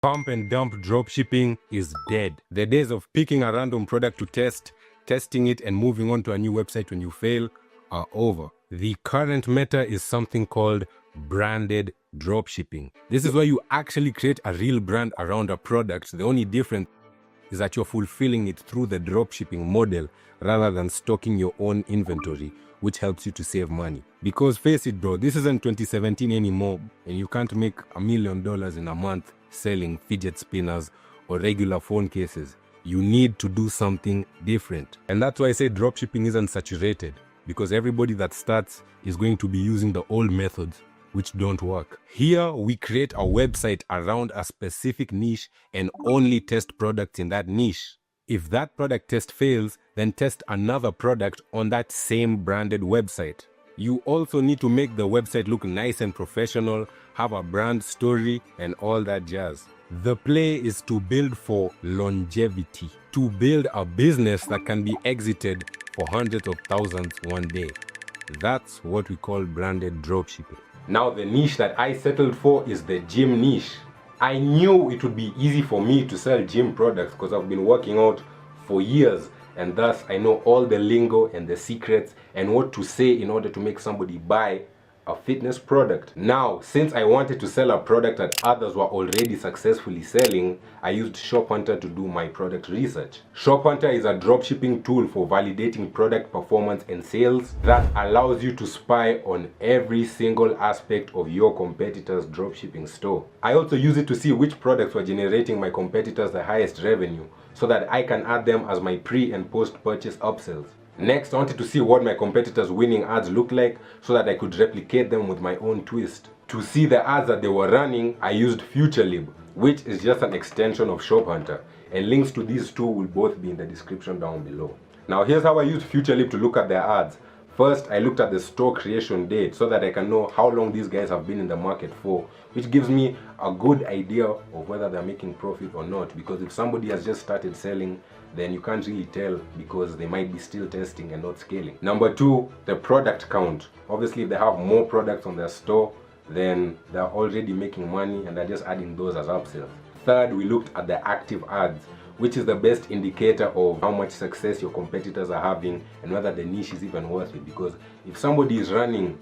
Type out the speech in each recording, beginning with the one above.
Pump and dump dropshipping is dead. The days of picking a random product to test, testing it, and moving on to a new website when you fail are over. The current meta is something called branded dropshipping. This is where you actually create a real brand around a product. The only difference is that you're fulfilling it through the dropshipping model rather than stocking your own inventory, which helps you to save money. Because face it, bro, this isn't 2017 anymore, and you can't make $1 million in a month selling fidget spinners or regular phone cases. You need to do something different. And that's why I say dropshipping isn't saturated, because everybody that starts is going to be using the old methods which don't work. Here, we create a website around a specific niche and only test products in that niche. If that product test fails, then test another product on that same branded website. You also need to make the website look nice and professional, have a brand story, and all that jazz. The play is to build for longevity, to build a business that can be exited for hundreds of thousands one day. That's what we call branded dropshipping. Now, the niche that I settled for is the gym niche. I knew it would be easy for me to sell gym products because I've been working out for years, and thus I know all the lingo and the secrets and what to say in order to make somebody buy a fitness product. Now, since I wanted to sell a product that others were already successfully selling, I used Shop Hunter to do my product research. Shop Hunter is a dropshipping tool for validating product performance and sales that allows you to spy on every single aspect of your competitor's dropshipping store. I also use it to see which products were generating my competitors the highest revenue so that I can add them as my pre and post purchase upsells. Next, I wanted to see what my competitors' winning ads look like so that I could replicate them with my own twist. To see the ads that they were running, I used FutureLib, which is just an extension of Shop Hunter, and links to these two will both be in the description down below. Now, here's how I used FutureLib to look at their ads. First, I looked at the store creation date so that I can know how long these guys have been in the market for, which gives me a good idea of whether they're making profit or not. Because if somebody has just started selling, then you can't really tell because they might be still testing and not scaling. Number two, the product count. Obviously, if they have more products on their store, then they're already making money and they're just adding those as upsells. Third, we looked at the active ads, which is the best indicator of how much success your competitors are having and whether the niche is even worth it. Because if somebody is running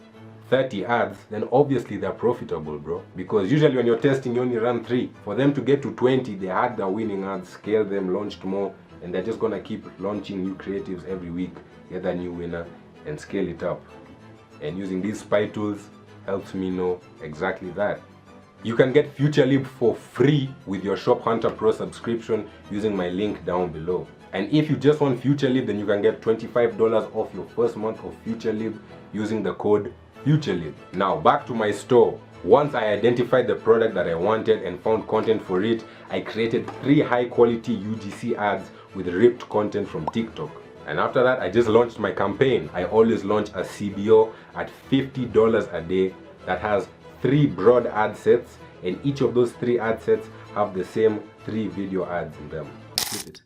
30 ads, then obviously they're profitable, bro. Because usually when you're testing, you only run 3. For them to get to 20, they had their winning ads, scaled them, launched more, and they're just gonna keep launching new creatives every week, get a new winner, and scale it up. And using these spy tools helps me know exactly that. You can get FutureLib for free with your Shop Hunter Pro subscription using my link down below. And if you just want FutureLib, then you can get $25 off your first month of FutureLib using the code FutureLib. Now back to my store. Once I identified the product that I wanted and found content for it, I created 3 high quality UGC ads with ripped content from TikTok. And after that, I just launched my campaign. I always launch a CBO at $50 a day that has 3 broad ad sets, and each of those 3 ad sets have the same 3 video ads in them. Flip it.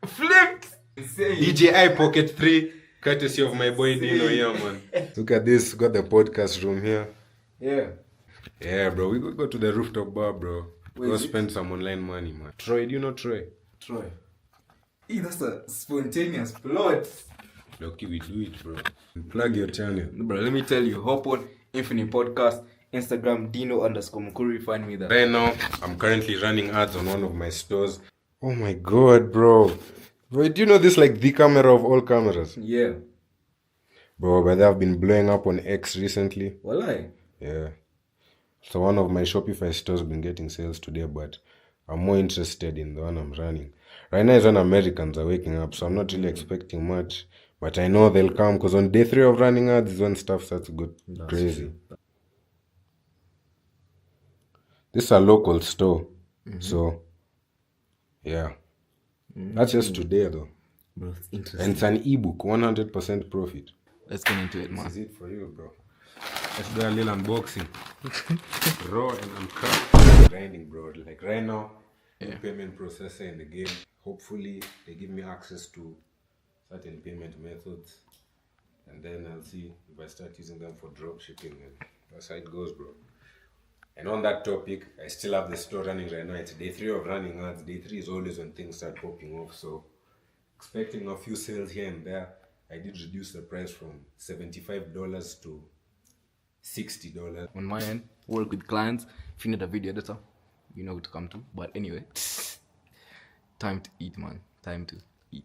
Flipped! DJI Pocket 3, courtesy of my boy Dino here, man. Look at this, got the podcast room here. Yeah, bro, we could go to the rooftop bar, bro. Go spend some online money, man. Troy, do you know Troy? Troy. Hey, that's a spontaneous plot. Lucky we do it, bro. Plug your channel. Bro, let me tell you, hop on Infinite Podcast, Instagram, Dino_Mukuri, find me there. Right now, I'm currently running ads on one of my stores. Oh my god, bro. Bro, do you know this like the camera of all cameras? Yeah. Bro, but they've been blowing up on X recently. Walai. Yeah. So one of my Shopify stores been getting sales today, but I'm more interested in the one I'm running. Right now is when Americans are waking up, so I'm not really expecting much. But I know they'll come because on day 3 of running ads is when stuff starts to go crazy. True. This is a local store. So, yeah. That's just today though. Bro, it's interesting. And it's an ebook, 100% profit. Let's get into it, man. This is it for you, bro. Let's do a little unboxing. Raw and uncut. Grinding, bro. Like right now, new payment processor in the game. Hopefully, they give me access to certain payment methods. And then I'll see if I start using them for dropshipping. And that's how it goes, bro. And on that topic, I still have the store running right now. It's day 3 of running ads. Day 3 is always when things start popping off. So expecting a few sales here and there. I did reduce the price from $75 to $60. On my end, work with clients. If you need a video editor, you know who to come to. But anyway, time to eat, man. Time to eat.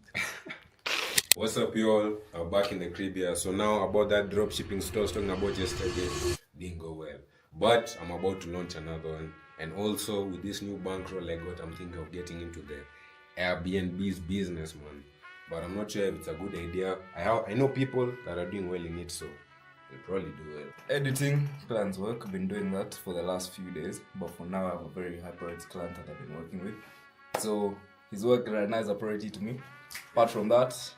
What's up, y'all? I'm back in the crib here. So now about that dropshipping store I was talking about yesterday, didn't go well. But I'm about to launch another one. And also with this new bankroll I got, I'm thinking of getting into the Airbnb's business, man. But I'm not sure if it's a good idea. I know people that are doing well in it, so they'll probably do well. Editing clients work. I've been doing that for the last few days. But for now, I have a very high priority client that I've been working with. So his work right now is a priority to me. Apart from that,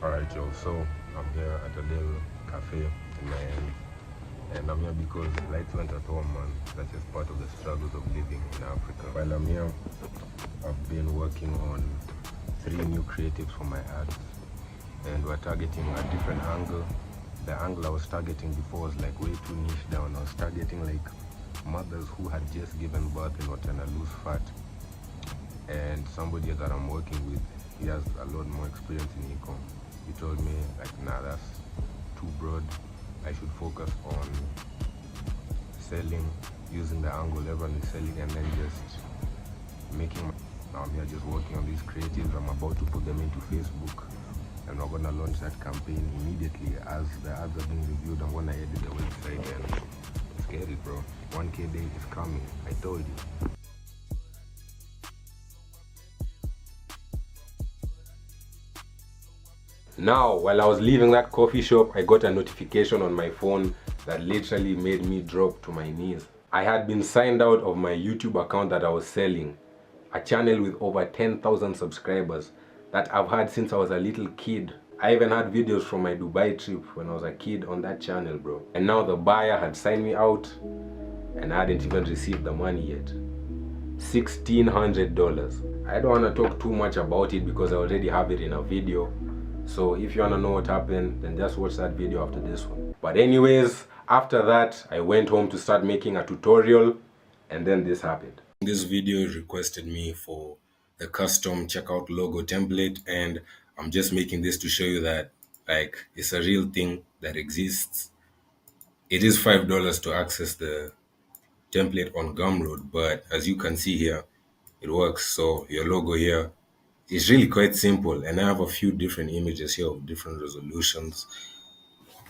alright, y'all, so I'm here at a little cafe in Miami, and I'm here because lights went at home, man. That's just part of the struggles of living in Africa. While I'm here, I've been working on 3 new creatives for my ads, and we're targeting a different angle. The angle I was targeting before was like way too niche down. I was targeting like mothers who had just given birth and were trying to lose fat, and somebody that I'm working with, he has a lot more experience in e-com. He told me like, nah, that's too broad. I should focus on selling, using the angle everyone is selling, and then just making. Now I'm here just working on these creatives. I'm about to put them into Facebook, and we're gonna launch that campaign immediately as the ads are being reviewed. I'm gonna edit the website, and it's scary, bro. 1K day is coming. I told you. Now, while I was leaving that coffee shop, I got a notification on my phone that literally made me drop to my knees. I had been signed out of my YouTube account that I was selling, a channel with over 10,000 subscribers that I've had since I was a little kid. I even had videos from my Dubai trip when I was a kid on that channel, bro. And now the buyer had signed me out, and I hadn't even received the money yet. $1,600. I don't want to talk too much about it because I already have it in a video. So if you want to know what happened, then just watch that video after this one. But anyways, after that, I went home to start making a tutorial, and then this happened. This video requested me for the custom checkout logo template, and I'm just making this to show you that like it's a real thing that exists. It is $5 to access the template on Gumroad, but as you can see here, it works. So your logo here, it's really quite simple, and I have a few different images here of different resolutions.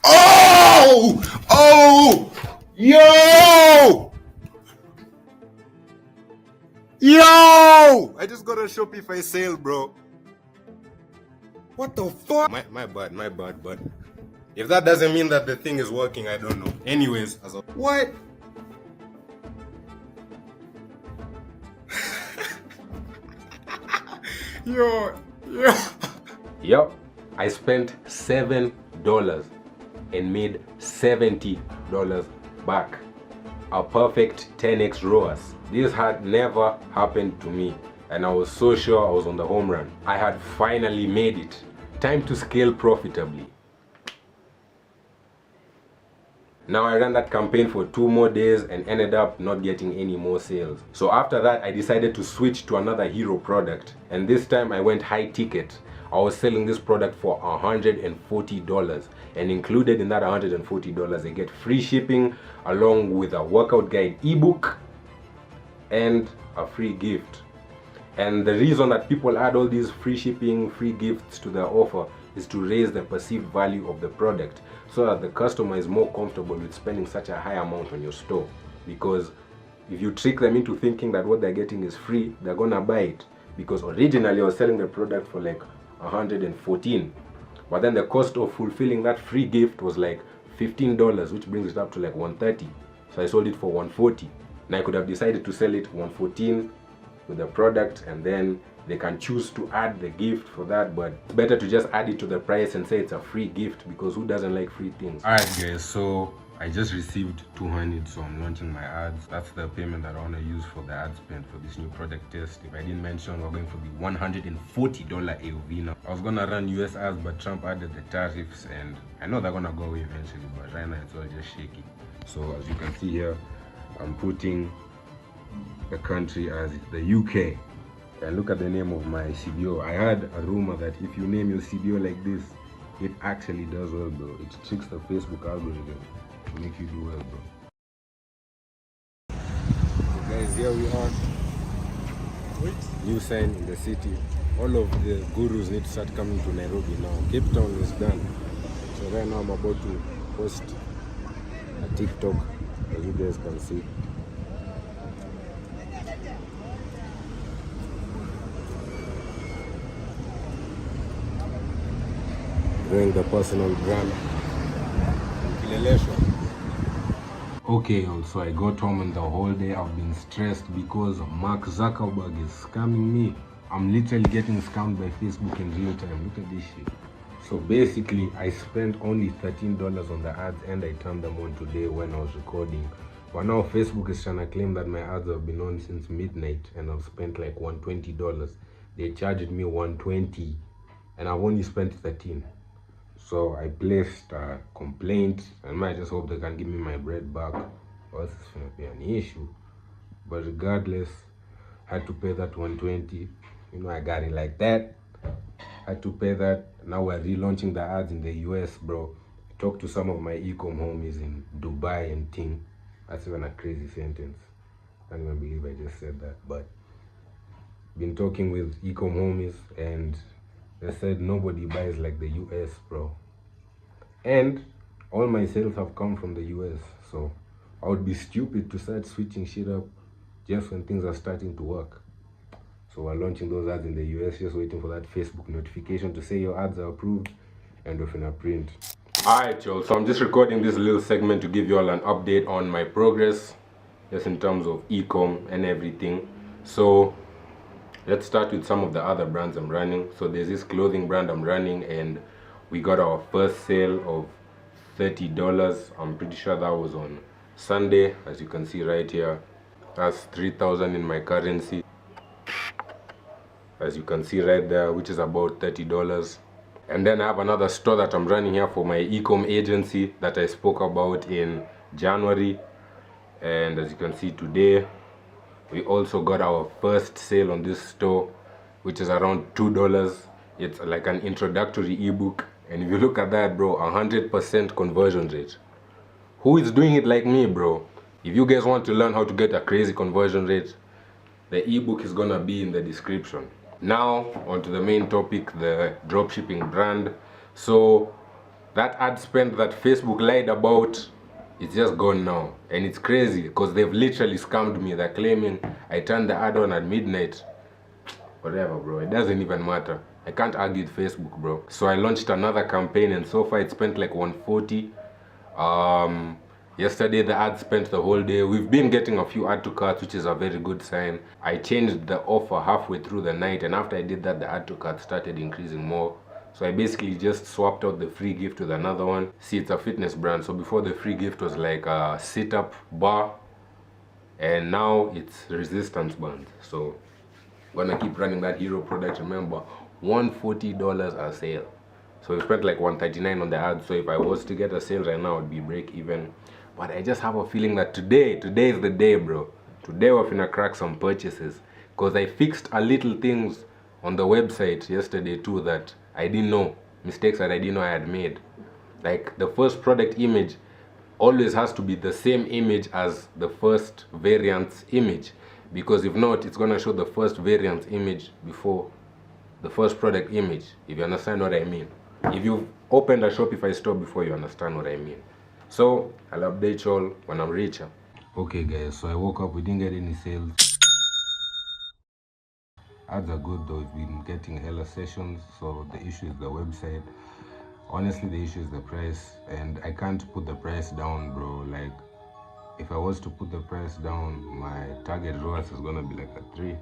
Oh! Oh! Yo! Yo! I just got a Shopify sale, bro. What the fuck? My bad, but if that doesn't mean that the thing is working, I don't know. Anyways, what? Yo. Yup, I spent $7 and made $70 back. A perfect 10x ROAS. This had never happened to me, and I was so sure I was on the home run. I had finally made it. Time to scale profitably. Now I ran that campaign for 2 more days and ended up not getting any more sales. So after that, I decided to switch to another hero product, and this time I went high ticket. I was selling this product for $140, and included in that $140 I get free shipping along with a workout guide ebook and a free gift. And the reason that people add all these free shipping, free gifts to their offer is to raise the perceived value of the product, so that the customer is more comfortable with spending such a high amount on your store. Because if you trick them into thinking that what they're getting is free, they're gonna buy it. Because originally I was selling the product for like $114, but then the cost of fulfilling that free gift was like $15, which brings it up to like $130. So I sold it for $140. Now I could have decided to sell it $114 with the product, and then they can choose to add the gift for that, but it's better to just add it to the price and say it's a free gift, because who doesn't like free things? Alright guys, so I just received $200, so I'm launching my ads. That's the payment that I want to use for the ad spend for this new product test. If I didn't mention, we're going for the $140 AOV now. I was gonna run US ads, but Trump added the tariffs, and I know they're gonna go away eventually, but right now it's all just shaky. So as you can see here, I'm putting the country as the UK. And look at the name of my CBO. I heard a rumor that if you name your CBO like this, it actually does well, bro. It tricks the Facebook algorithm to make you do well, bro. So guys, here we are. New sign in the city. All of the gurus need to start coming to Nairobi now. Cape Town is done. So right now I'm about to post a TikTok, as you guys can see. Doing the personal brand. Okay, also I got home and the whole day I've been stressed because Mark Zuckerberg is scamming me. I'm literally getting scammed by Facebook in real time. Look at this shit. So basically, I spent only $13 on the ads and I turned them on today when I was recording. But now Facebook is trying to claim that my ads have been on since midnight and I've spent like $120. They charged me $120 and I've only spent $13. So I placed a complaint and I just hope they can give me my bread back, or else it's gonna be an issue. But regardless, I had to pay that $120. You know, I got it like that. I had to pay that. Now we're relaunching the ads in the US, bro. I talked to some of my e-com homies in Dubai and ting. That's even a crazy sentence. I can't even believe I just said that. But been talking with e-com homies and they said nobody buys like the US, bro. And all my sales have come from the US, so I would be stupid to start switching shit up just when things are starting to work. So we're launching those ads in the US, just waiting for that Facebook notification to say your ads are approved and we're finna print. Alright y'all, so I'm just recording this little segment to give you all an update on my progress, just in terms of e-com and everything. So let's start with some of the other brands I'm running. So there's this clothing brand I'm running and we got our first sale of $30. I'm pretty sure that was on Sunday, as you can see right here. That's 3,000 in my currency, as you can see right there, which is about $30. And then I have another store that I'm running here for my e-com agency that I spoke about in January. And as you can see today, we also got our first sale on this store, which is around $2. It's like an introductory ebook, and if you look at that, bro, 100% conversion rate. Who is doing it like me, bro? If you guys want to learn how to get a crazy conversion rate, the ebook is gonna be in the description. Now onto the main topic, the dropshipping brand. So that ad spend that Facebook lied about, it's just gone now, and it's crazy because they've literally scammed me. They're claiming I turned the ad on at midnight. Whatever, bro, it doesn't even matter. I can't argue with Facebook, bro. So I launched another campaign and so far it spent like $140. Yesterday the ad spent the whole day. We've been getting a few add to carts, which is a very good sign. I changed the offer halfway through the night, and after I did that, the add to cart started increasing more. So I basically just swapped out the free gift with another one. See, it's a fitness brand, so before the free gift was like a sit-up bar, and now it's resistance band. So I'm gonna keep running that hero product. Remember, $140 a sale. So we spent like $139 on the ad. So if I was to get a sale right now, it would be break even. But I just have a feeling that today is the day, bro. Today we're finna crack some purchases, because I fixed a little things on the website yesterday too that I didn't know, mistakes that I didn't know I had made. Like the first product image always has to be the same image as the first variant's image, because if not, it's gonna show the first variant's image before the first product image, if you understand what I mean. If you've opened a Shopify store before, you understand what I mean. So I'll update y'all when I'm richer. Okay guys, so I woke up, we didn't get any sales. Ads are good though, we've been getting hella sessions. So the issue is the website. Honestly, the issue is the price, and I can't put the price down, bro. Like if I was to put the price down, my target ROAS is gonna be like a 3,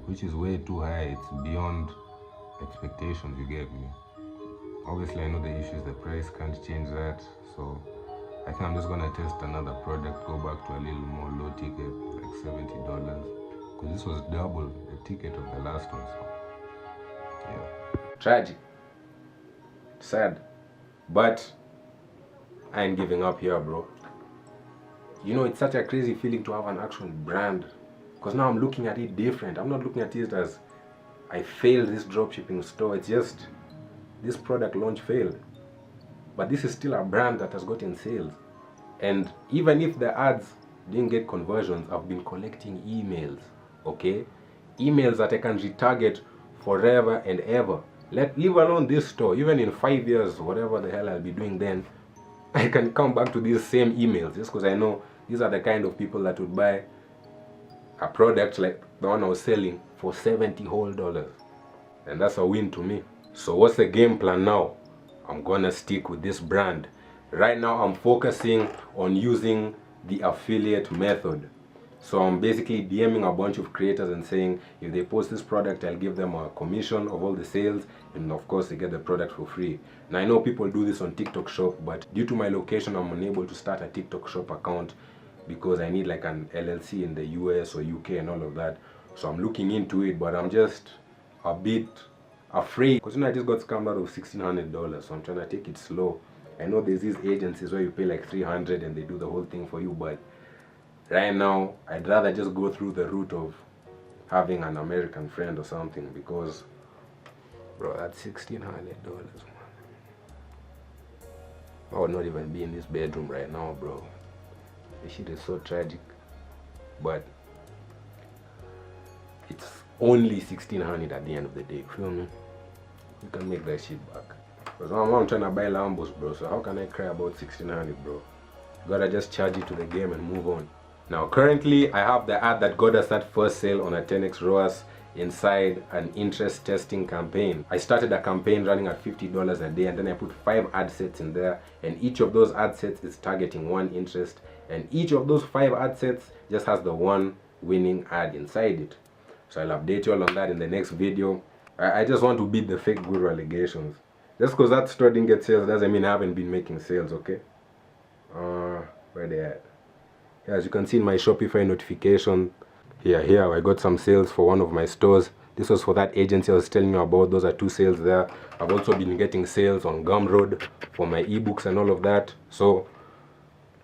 which is way too high. It's beyond expectations, you get me. Obviously I know the issue is the price, can't change that. So I think I'm just gonna test another product, go back to a little more low ticket, like $70, because this was double the ticket of the last one. So yeah, tragic, sad, but I ain't giving up here, bro. you know, it's such a crazy feeling to have an actual brand, because now I'm looking at it different. I'm not looking at it as I failed this dropshipping store. It's just this product launch failed, but this is still a brand that has gotten sales. And even if the ads didn't get conversions, I've been collecting emails, okay? Emails that I can retarget forever and ever. Leave alone this store. Even in 5 years, whatever the hell I'll be doing then, I can come back to these same emails, just because I know these are the kind of people that would buy a product like the one I was selling for $70 whole. And that's a win to me. So what's the game plan now? I'm gonna stick with this brand. Right now I'm focusing on using the affiliate method. So I'm basically DMing a bunch of creators and saying if they post this product, I'll give them a commission of all the sales, and of course they get the product for free. Now I know people do this on TikTok Shop, but due to my location I'm unable to start a TikTok Shop account because I need like an LLC in the US or UK and all of that. So I'm looking into it, but I'm just a bit afraid because, you know, I just got scammed out of $1,600, so I'm trying to take it slow. I know there's these agencies where you pay like $300 and they do the whole thing for you, but right now I'd rather just go through the route of having an American friend or something, because bro, that's $1,600, man. I would not even be in this bedroom right now, bro. This shit is so tragic, but it's only $1,600 at the end of the day. Feel me? You can make that shit back. Because I'm trying to buy Lambos, bro. So how can I cry about $1,600, bro? Gotta just charge it to the game and move on. Now currently I have the ad that got us that first sale on a 10x ROAS inside an interest testing campaign. I started a campaign running at $50 a day, and then I put 5 ad sets in there, and each of those ad sets is targeting one interest, and each of those 5 ad sets just has the one winning ad inside it. So I'll update you all on that in the next video. I just want to beat the fake guru allegations. Just because that store didn't get sales doesn't mean I haven't been making sales, okay? Where they at? Yeah, as you can see in my Shopify notification, here I got some sales for one of my stores. This was for that agency I was telling you about. Those are 2 sales there. I've also been getting sales on Gumroad for my ebooks and all of that. So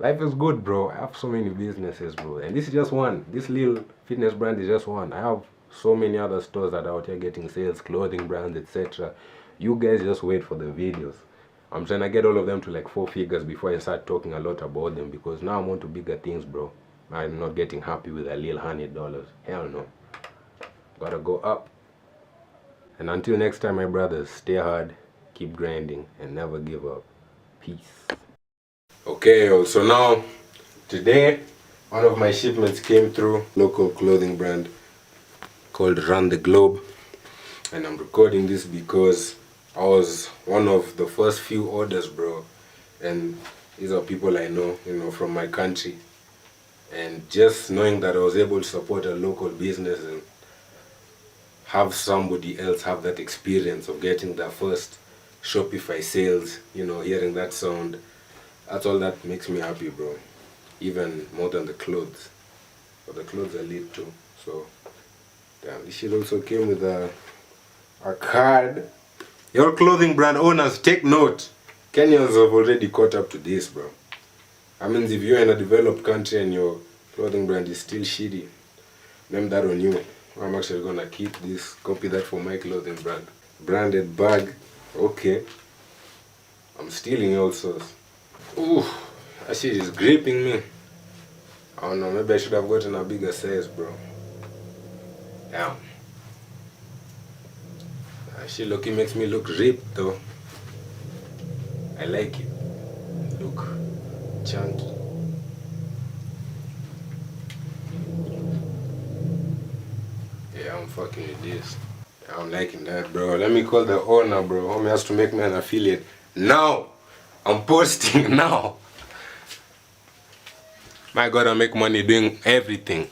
life is good, bro. I have so many businesses, bro, and this is just one. This little fitness brand is just one. I have so many other stores that are out here getting sales, clothing brands, etc. You guys just wait for the videos. I'm trying to get all of them to like 4 figures before I start talking a lot about them, because now I'm on to bigger things, bro. I'm not getting happy with a little $100. Hell no. Gotta go up. And until next time, my brothers, stay hard, keep grinding, and never give up. Peace. Okay, so now, today, one of my shipments came through, local clothing brand called Run the Globe. And I'm recording this because I was one of the first few orders, bro. And these are people I know, you know, from my country. And just knowing that I was able to support a local business and have somebody else have that experience of getting their first Shopify sales, you know, hearing that sound, that's all that makes me happy, bro. Even more than the clothes. But the clothes are lit too. So, damn, this shit also came with a card. Your clothing brand owners, take note. Kenyans have already caught up to this, bro. I mean, if you're in a developed country and your clothing brand is still shitty, blame that on you. I'm actually gonna keep this, copy that for my clothing brand. Branded bag, okay. I'm stealing also. Ooh, that shit is gripping me. I don't know, maybe I should have gotten a bigger size, bro. Damn. That shit looking makes me look ripped though. I like it. Look chunky. Yeah, I'm fucking with this. I'm liking that, bro. Let me call the owner, bro. Homie has to make me an affiliate. Now! I'm posting now. My God, I make money doing everything.